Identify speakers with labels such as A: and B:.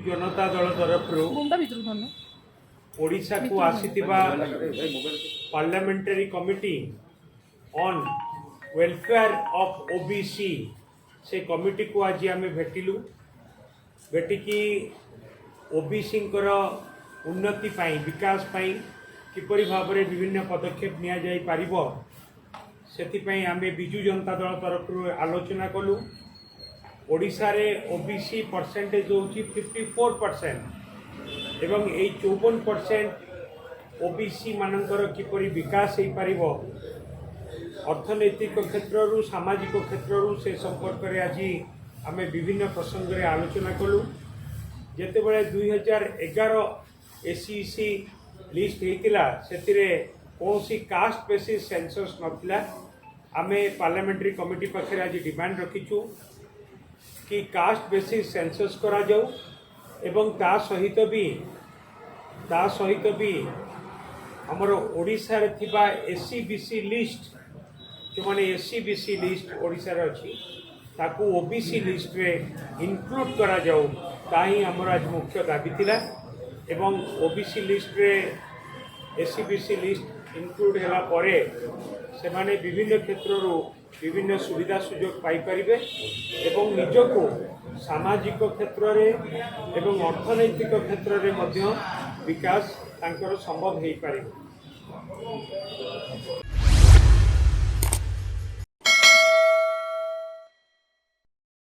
A: जनता दल तरफ ओडिशा को आसीथिबा parliamentary committee on welfare of OBC से कमिटी को आज आम भेटिलु भेटिकी ओबीसी उन्नति पाई विकास पाई किपरि भाव में विभिन्न पदक्षेप निया जाई पारिबो सेथिपाई आम बिजु जनता दल तरफ आलोचना कलु। ओडिशा रे ओबीसी परसेंटेज होची 54% एवं यही 54% ओबीसी मानकर किपरि विकास हो पारिबो अर्थनैतिक क्षेत्र सामाजिक क्षेत्र से संपर्क में आज आम विभिन्न प्रसंग में आलोचना कलु। जिते बड़े 2011 एसईसी लिस्ट होता से कौन कास्ट बेसिस सेंसस नथिला आम पार्लियामेंटरी कमिटी पाखे आज डिमांड रखीचु कि कास्ट बेसिस सेंसस करा जाऊ एवं ता सहित भी हमर ओडिशा रे थिबा एससी बीसी लिस्ट जो माने एससी बीसी लिस्ट ओडिशा रे अछि ताकू ओबीसी लिस्ट रे इंक्लूड करा जाऊ ताही हमर आज मुख्य दाबी थिला एवं ओबीसी लिस्ट रे एससी बीसी लिस्ट इंक्लूड होला परे से माने विभिन्न क्षेत्ररू विभिन्न सुविधा सुजोग पाई परिबे एवं निजको सामाजिक क्षेत्र रे एवं अर्थनैतिक क्षेत्र रे मध्य विकास तांकर संभव हो पारिबे।